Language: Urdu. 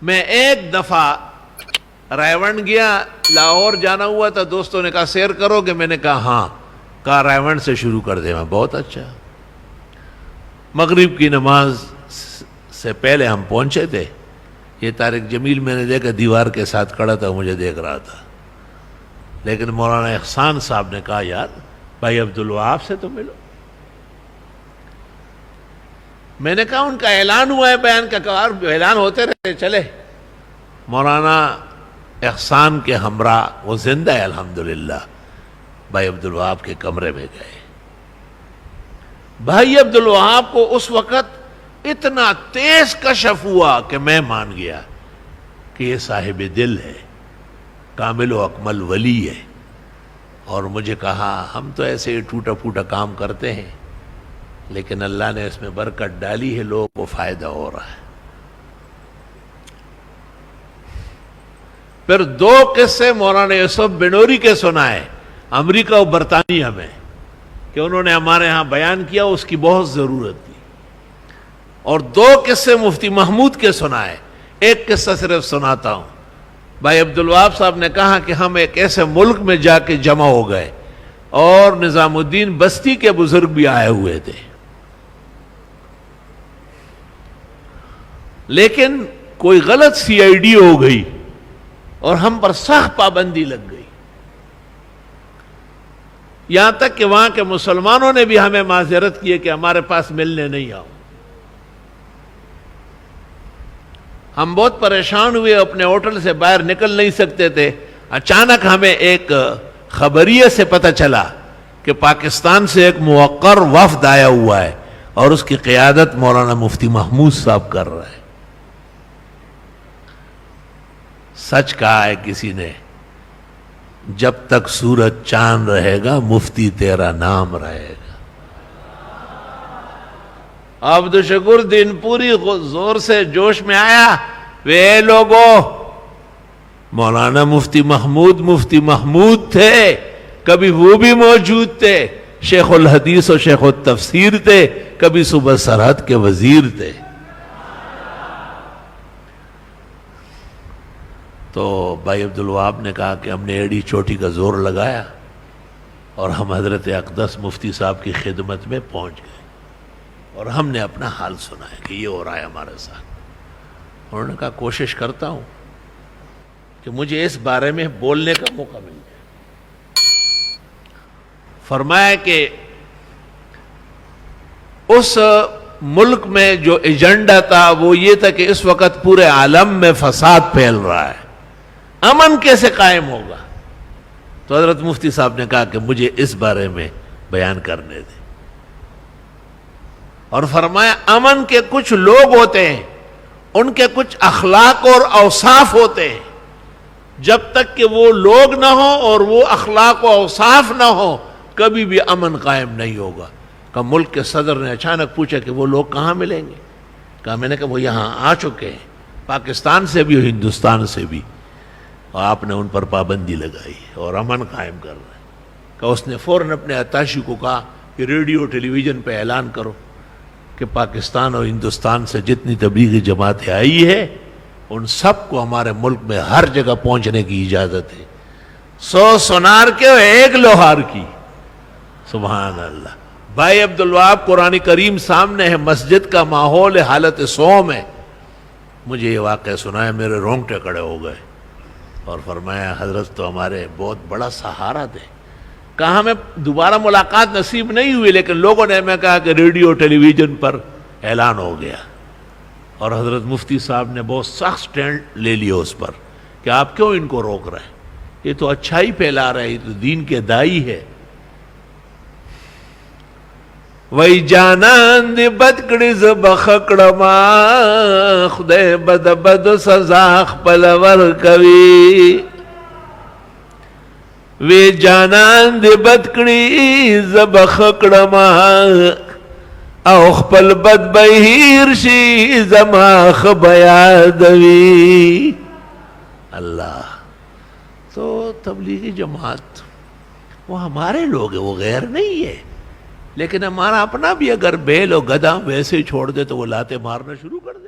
میں ایک دفعہ رائیونڈ گیا، لاہور جانا ہوا تھا، دوستوں نے کہا سیر کرو گے؟ میں نے کہا ہاں، کہا رائیونڈ سے شروع کر دے۔ میں بہت اچھا۔ مغرب کی نماز سے پہلے ہم پہنچے تھے، یہ طارق جمیل میں نے دیکھا دیوار کے ساتھ کھڑا تھا، مجھے دیکھ رہا تھا، لیکن مولانا احسان صاحب نے کہا یار بھائی عبدالوہاب سے تو ملو۔ میں نے کہا ان کا اعلان ہوا ہے بیان کا، کہا اعلان ہوتے رہتے چلے۔ مولانا احسان کے ہمراہ، وہ زندہ ہے الحمدللہ، بھائی عبدالوہاب کے کمرے میں گئے۔ بھائی عبدالوہاب کو اس وقت اتنا تیز کشف ہوا کہ میں مان گیا کہ یہ صاحب دل ہے، کامل و اکمل ولی ہے۔ اور مجھے کہا ہم تو ایسے ہی ٹوٹا پھوٹا کام کرتے ہیں، لیکن اللہ نے اس میں برکت ڈالی ہے، لوگوں کو فائدہ ہو رہا ہے۔ پھر دو قصے مولانا یوسف بنوری کے سنائے امریکہ و برطانیہ میں، کہ انہوں نے ہمارے ہاں بیان کیا، اس کی بہت ضرورت تھی۔ اور دو قصے مفتی محمود کے سنائے۔ ایک قصہ صرف سناتا ہوں۔ بھائی عبدالوہاب صاحب نے کہا کہ ہم ایک ایسے ملک میں جا کے جمع ہو گئے، اور نظام الدین بستی کے بزرگ بھی آئے ہوئے تھے، لیکن کوئی غلط سی آئی ڈی ہو گئی اور ہم پر سخت پابندی لگ گئی، یہاں تک کہ وہاں کے مسلمانوں نے بھی ہمیں معذرت کی کہ ہمارے پاس ملنے نہیں آؤ۔ ہم بہت پریشان ہوئے، اپنے ہوٹل سے باہر نکل نہیں سکتے تھے۔ اچانک ہمیں ایک خبریے سے پتہ چلا کہ پاکستان سے ایک موقر وفد آیا ہوا ہے، اور اس کی قیادت مولانا مفتی محمود صاحب کر رہا ہے۔ سچ کہا ہے کسی نے، جب تک سورج چاند رہے گا مفتی تیرا نام رہے گا۔ عبد الشکور دین پوری زور سے جوش میں آیا، وے لوگو، مولانا مفتی محمود تھے، کبھی وہ بھی موجود تھے، شیخ الحدیث و شیخ التفسیر تھے، کبھی صوبہ سرحد کے وزیر تھے۔ تو بھائی عبدالوہاب نے کہا کہ ہم نے ایڑی چوٹی کا زور لگایا، اور ہم حضرت اقدس مفتی صاحب کی خدمت میں پہنچ گئے، اور ہم نے اپنا حال سنایا کہ یہ ہو رہا ہے ہمارے ساتھ۔ انہوں نے کہا کوشش کرتا ہوں کہ مجھے اس بارے میں بولنے کا موقع مل جائے۔ فرمایا کہ اس ملک میں جو ایجنڈا تھا وہ یہ تھا کہ اس وقت پورے عالم میں فساد پھیل رہا ہے، امن کیسے قائم ہوگا؟ تو حضرت مفتی صاحب نے کہا کہ مجھے اس بارے میں بیان کرنے دیں، اور فرمایا امن کے کچھ لوگ ہوتے ہیں، ان کے کچھ اخلاق اور اوصاف ہوتے ہیں، جب تک کہ وہ لوگ نہ ہو اور وہ اخلاق و اوصاف نہ ہو کبھی بھی امن قائم نہیں ہوگا۔ کہ ملک کے صدر نے اچانک پوچھا کہ وہ لوگ کہاں ملیں گے؟ کہا میں نے کہا وہ یہاں آ چکے ہیں، پاکستان سے بھی اور ہندوستان سے بھی، اور آپ نے ان پر پابندی لگائی اور امن قائم کر رہے ہیں۔ کہ اس نے فوراً اپنے اتاشی کو کہا کہ ریڈیو ٹیلی ویژن پہ اعلان کرو کہ پاکستان اور ہندوستان سے جتنی تبلیغی جماعتیں آئی ہے ان سب کو ہمارے ملک میں ہر جگہ پہنچنے کی اجازت ہے، 100 سونار کے اور 1 لوہار کی۔ سبحان اللہ۔ بھائی عبدالوہاب قرآن کریم سامنے ہے، مسجد کا ماحول ہے، حالت صوم ہے۔ مجھے یہ واقعہ سنایا، میرے رونگٹے کھڑے ہو گئے، اور فرمایا حضرت تو ہمارے بہت بڑا سہارا تھے۔ کہا ہمیں دوبارہ ملاقات نصیب نہیں ہوئی، لیکن لوگوں نے ہمیں کہا کہ ریڈیو ٹیلی ویژن پر اعلان ہو گیا، اور حضرت مفتی صاحب نے بہت سخت سٹینڈ لے لیا اس پر کہ آپ کیوں ان کو روک رہے ہیں، یہ تو اچھائی پھیلا رہے ہیں، یہ تو دین کے دائی ہے۔ وی جانان دی بدکڑی زبخکڑما خدای بد بد سزا خپل ورکوي، وی جانان دی بدکڑی زبخکڑما او خپل بد بهیر شي زما خبیادوی۔ اللہ، تو تبلیغی جماعت وہ ہمارے لوگ ہیں، وہ غیر نہیں ہے، لیکن ہمارا اپنا بھی اگر بیل و گدھا ویسے چھوڑ دے تو وہ لاتے مارنا شروع کر دے۔